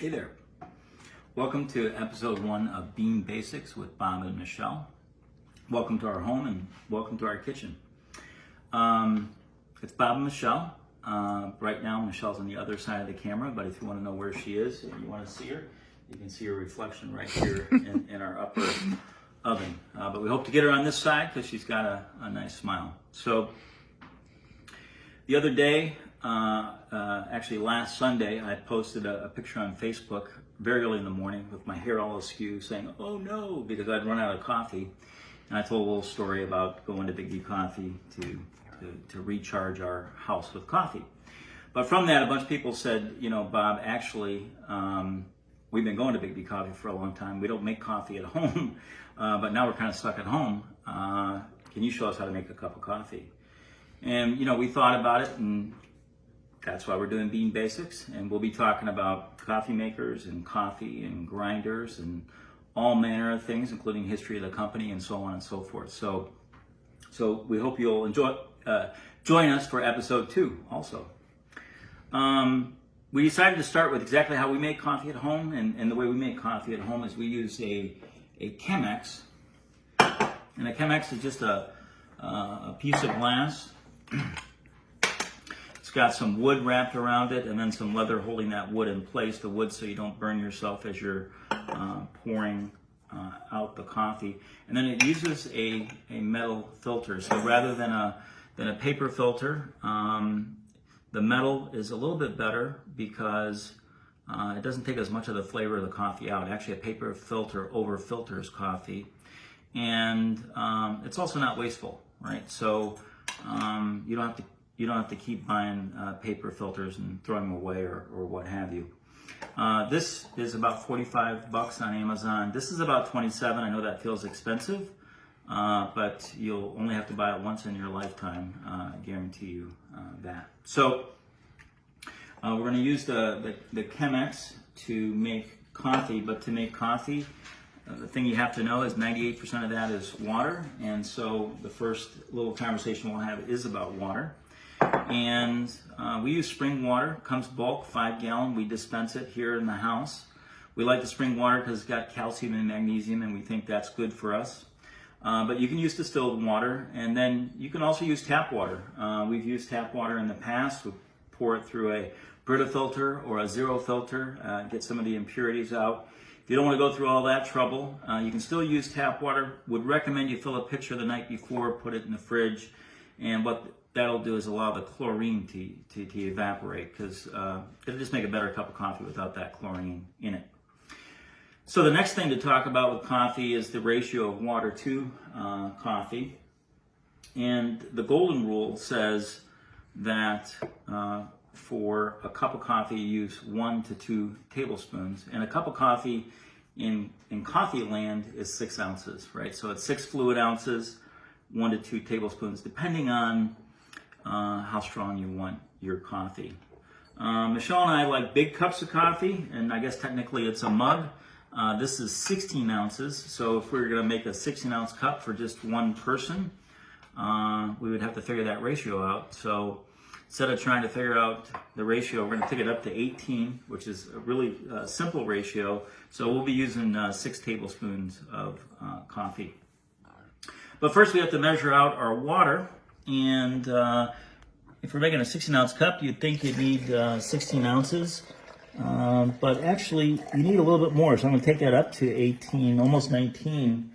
Hey there. Welcome to episode 1 of Bean Basics with Bob and Michelle. Welcome to our home and welcome to our kitchen. It's Bob and Michelle. Right now Michelle's on the other side of the camera, but if you want to know where she is and you want to see her, you can see her reflection right here in our upper oven. But we hope to get her on this side because she's got a nice smile. So the other day, actually last Sunday, I posted a picture on Facebook very early in the morning with my hair all askew saying, oh no, because I'd run out of coffee. And I told a little story about going to BIGGBY Coffee to recharge our house with coffee. But from that, a bunch of people said, you know, Bob, actually, we've been going to BIGGBY Coffee for a long time. We don't make coffee at home, but now we're kind of stuck at home. Can you show us how to make a cup of coffee? And, you know, we thought about it, and that's why we're doing Bean Basics. And we'll be talking about coffee makers and coffee and grinders and all manner of things, including history of the company and so on and so forth. So we hope you'll join us for episode 2 also. We decided to start with exactly how we make coffee at home. And the way we make coffee at home is we use a Chemex. And a Chemex is just a piece of glass. It's got some wood wrapped around it and then some leather holding that wood in place, the wood so you don't burn yourself as you're pouring out the coffee. And then it uses a metal filter. So rather than a paper filter, the metal is a little bit better because it doesn't take as much of the flavor of the coffee out. Actually, a paper filter over filters coffee. And it's also not wasteful, right? So you don't have to keep buying paper filters and throwing them away or what have you. This is about $45 on Amazon. This is about $27. I know that feels expensive, but you'll only have to buy it once in your lifetime. I guarantee you that. So we're going to use the Chemex to make coffee, but to make coffee, the thing you have to know is 98% of that is water, and so the first little conversation we'll have is about water. And we use spring water, comes bulk, 5 gallon. We dispense it here in the house. We like the spring water because it's got calcium and magnesium, and we think that's good for us. But you can use distilled water, and then you can also use tap water. We've used tap water in the past. We pour it through a Brita filter or a zero filter, get some of the impurities out. If you don't want to go through all that trouble, you can still use tap water. Would recommend you fill a pitcher the night before, put it in the fridge, and what that'll do is allow the chlorine to evaporate, because it'll just make a better cup of coffee without that chlorine in it. So the next thing to talk about with coffee is the ratio of water to coffee. And the golden rule says that for a cup of coffee, you use 1 to 2 tablespoons. And a cup of coffee in coffee land is 6 ounces, right? So it's 6 fluid ounces, 1 to 2 tablespoons, depending on how strong you want your coffee. Michelle and I like big cups of coffee, and I guess technically it's a mug. This is 16 ounces, so if we were going to make a 16-ounce cup for just one person, we would have to figure that ratio out. So instead of trying to figure out the ratio, we're going to take it up to 18, which is a really simple ratio. So we'll be using 6 tablespoons of coffee. But first we have to measure out our water, and if we're making a 16-ounce cup, you'd think you'd need 16 ounces, but actually you need a little bit more. So I'm going to take that up to 18, almost 19,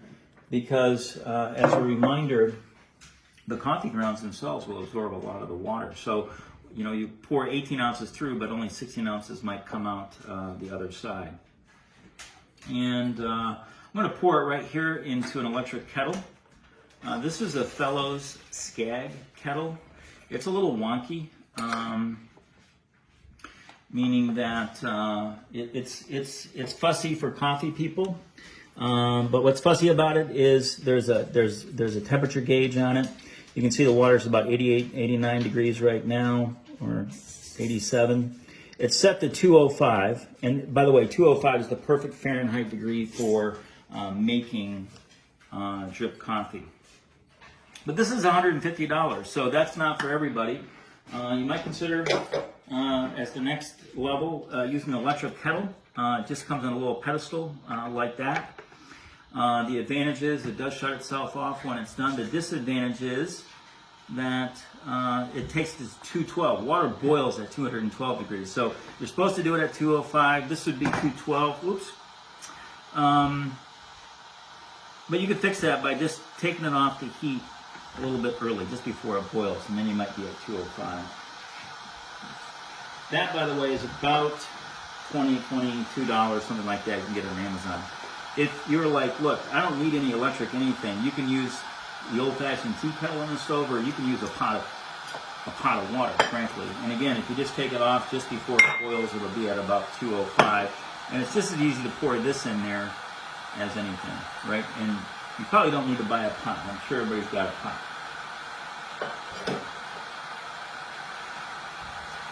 because as a reminder, the coffee grounds themselves will absorb a lot of the water. So, you know, you pour 18 ounces through, but only 16 ounces might come out the other side. And I'm going to pour it right here into an electric kettle. This is a Fellows Skag kettle. It's a little wonky, meaning that it's fussy for coffee people. But what's fussy about it is there's a temperature gauge on it. You can see the water is about 88, 89 degrees right now, or 87. It's set to 205, and by the way, 205 is the perfect Fahrenheit degree for making drip coffee. But this is $150, so that's not for everybody. You might consider as the next level, using an electric kettle. It just comes on a little pedestal like that. The advantage is it does shut itself off when it's done. The disadvantage is that it takes to 212. Water boils at 212 degrees. So you're supposed to do it at 205. This would be 212. Oops. But you can fix that by just taking it off the heat a little bit early, just before it boils, and then you might be at 205. That, by the way, is about $20, $22, something like that. You can get it on Amazon. If you're like, look, I don't need any electric anything, you can use the old-fashioned tea kettle on the stove, or you can use a pot of water, frankly. And again, if you just take it off just before it boils, it'll be at about 205. And it's just as easy to pour this in there as anything, right? And you probably don't need to buy a pot. I'm sure everybody's got a pot.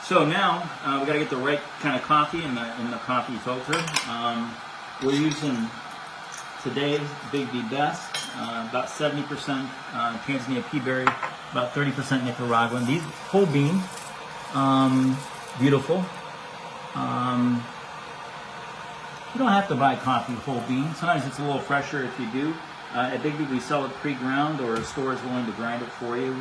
So now we got to get the right kind of coffee in the coffee filter. We're using today BIGGBY Best, about 70% Tanzania peaberry, about 30% Nicaraguan. These whole bean, beautiful. You don't have to buy coffee whole bean. Sometimes it's a little fresher if you do. At BIGGBY we sell it pre-ground, or a store is willing to grind it for you.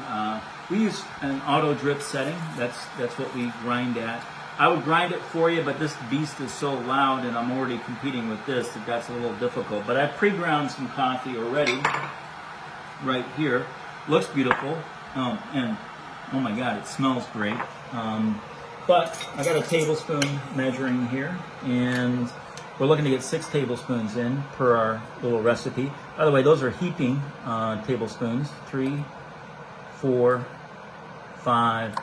We use an auto drip setting. That's what we grind at. I would grind it for you, but this beast is so loud, and I'm already competing with this, that's a little difficult. But I've pre-ground some coffee already, right here. Looks beautiful, and oh my God, it smells great. But I got a tablespoon measuring here, and we're looking to get 6 tablespoons in per our little recipe. By the way, those are heaping tablespoons. 3, 4, 5.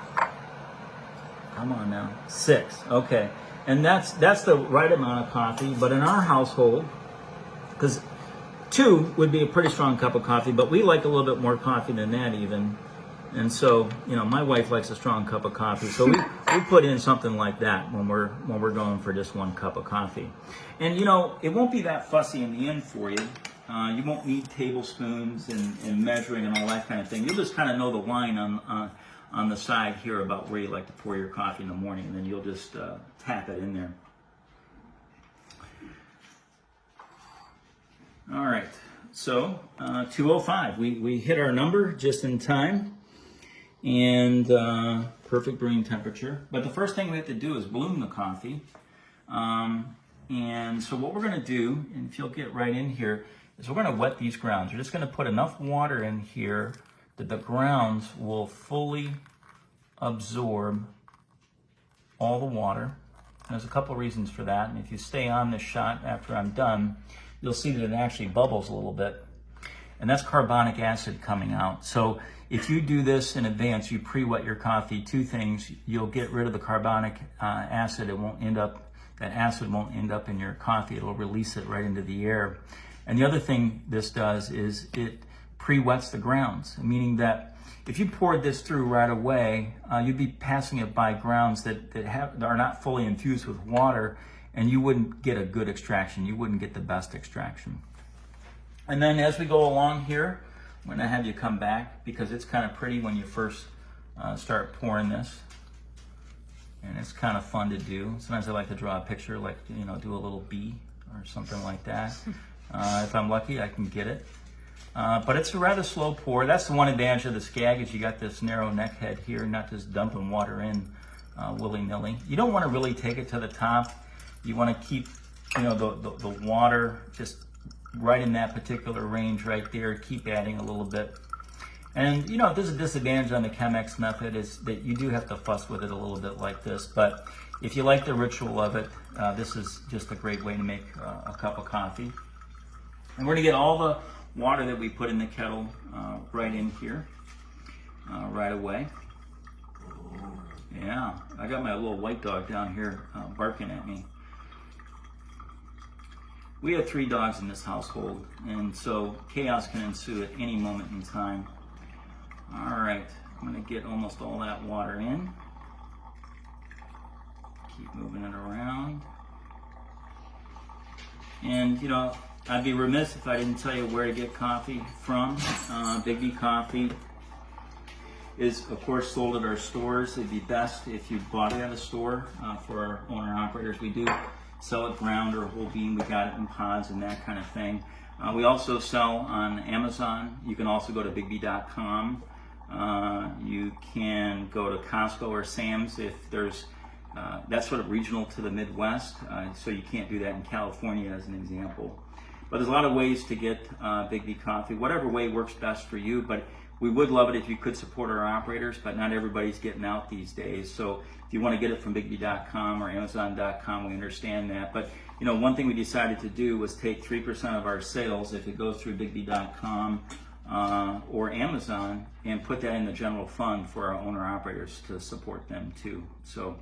Come on now, 6. Okay, and that's the right amount of coffee. But in our household, because 2 would be a pretty strong cup of coffee, but we like a little bit more coffee than that even. And so, you know, my wife likes a strong cup of coffee, so we put in something like that when we're going for just 1 cup of coffee. And you know, it won't be that fussy in the end for you. You won't need tablespoons and measuring and all that kind of thing. You'll just kind of know the line on the side here about where you like to pour your coffee in the morning, and then you'll just tap it in there. All right, so 205. We hit our number just in time. And perfect brewing temperature. But the first thing we have to do is bloom the coffee. And so what we're going to do, and if you'll get right in here, is we're going to wet these grounds. We're just going to put enough water in here that the grounds will fully absorb all the water. And there's a couple reasons for that. And if you stay on this shot after I'm done, you'll see that it actually bubbles a little bit. And that's carbonic acid coming out. So if you do this in advance, you pre-wet your coffee, 2 things: you'll get rid of the carbonic acid. That acid won't end up in your coffee. It'll release it right into the air. And the other thing this does is it pre-wets the grounds, meaning that if you poured this through right away, you'd be passing it by grounds that are not fully infused with water, and you wouldn't get a good extraction. You wouldn't get the best extraction. And then as we go along here, I'm going to have you come back, because it's kind of pretty when you first start pouring this. And it's kind of fun to do. Sometimes I like to draw a picture, like, you know, do a little bee or something like that. If I'm lucky, I can get it. But it's a rather slow pour. That's the one advantage of the Skag, is you got this narrow neck head here, not just dumping water in willy-nilly. You don't want to really take it to the top. You want to keep, you know, the water just right in that particular range right there. Keep adding a little bit. And you know, if there's a disadvantage on the Chemex method, is that you do have to fuss with it a little bit like this. But if you like the ritual of it, this is just a great way to make a cup of coffee. And we're gonna get all the water that we put in the kettle right in here right away. Yeah, I got my little white dog down here barking at me. We have 3 dogs in this household, and so chaos can ensue at any moment in time. All right, I'm going to get almost all that water in. Keep moving it around. And, you know, I'd be remiss if I didn't tell you where to get coffee from. BIGGBY Coffee is, of course, sold at our stores. It'd be best if you bought it at a store for our owner-operators. We do sell it ground or whole bean. We got it in pods and that kind of thing. We also sell on Amazon. You can also go to BIGGBY.com. You can go to Costco or Sam's if there's, that's sort of regional to the Midwest, so you can't do that in California as an example. But there's a lot of ways to get BIGGBY coffee, whatever way works best for you. But we would love it if you could support our operators, but not everybody's getting out these days. So if you want to get it from BIGGBY.com or Amazon.com, we understand that. But you know, one thing we decided to do was take 3% of our sales, if it goes through BIGGBY.com or Amazon, and put that in the general fund for our owner operators to support them too. So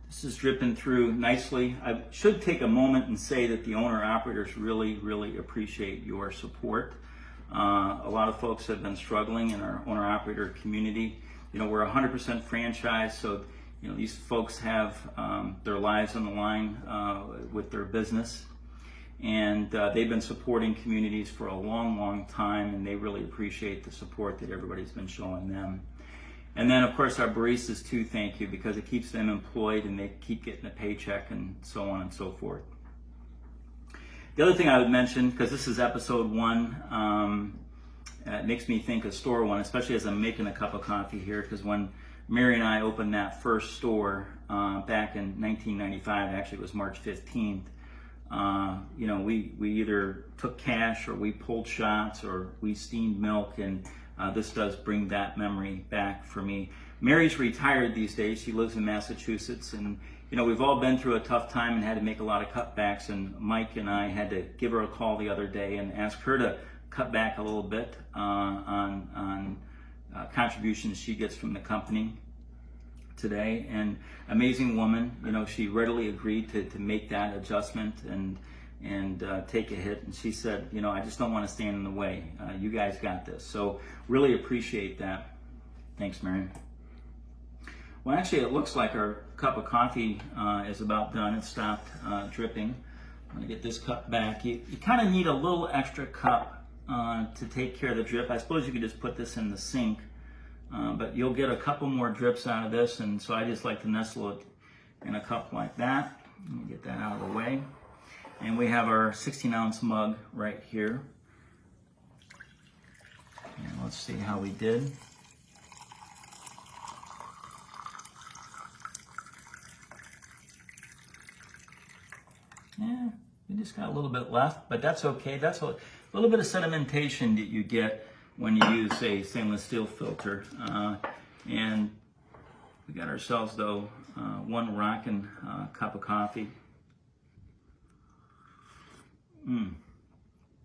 this is dripping through nicely. I should take a moment and say that the owner operators really, really appreciate your support. A lot of folks have been struggling in our owner operator community. You know, we're 100% franchise, so you know, these folks have their lives on the line with their business. And they've been supporting communities for a long, long time, and they really appreciate the support that everybody's been showing them. And then, of course, our baristas too, thank you, because it keeps them employed and they keep getting a paycheck and so on and so forth. The other thing I would mention, because this is episode 1, it makes me think of store 1, especially as I'm making a cup of coffee here, because when Mary and I opened that first store back in 1995, actually it was March 15th, you know, we either took cash or we pulled shots or we steamed milk, and this does bring that memory back for me. Mary's retired these days. She lives in Massachusetts, and you know, we've all been through a tough time and had to make a lot of cutbacks, and Mike and I had to give her a call the other day and ask her to cut back a little bit on contributions she gets from the company today. And amazing woman, you know, she readily agreed to make that adjustment and take a hit. And she said, you know, I just don't want to stand in the way. You guys got this. So really appreciate that. Thanks, Mary. Well, actually, it looks like our cup of coffee is about done. It stopped dripping. I'm going to get this cup back. You kind of need a little extra cup to take care of the drip. I suppose you could just put this in the sink, but you'll get a couple more drips out of this, and so I just like to nestle it in a cup like that. Let me get that out of the way. And we have our 16-ounce mug right here. And let's see how we did. Yeah, we just got a little bit left, but that's okay. That's a little bit of sedimentation that you get when you use a stainless steel filter. And we got ourselves, though, one rockin' cup of coffee. Oh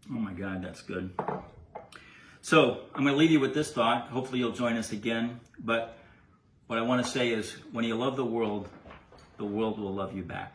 my God, that's good. So I'm going to leave you with this thought. Hopefully you'll join us again. But what I want to say is, when you love the world will love you back.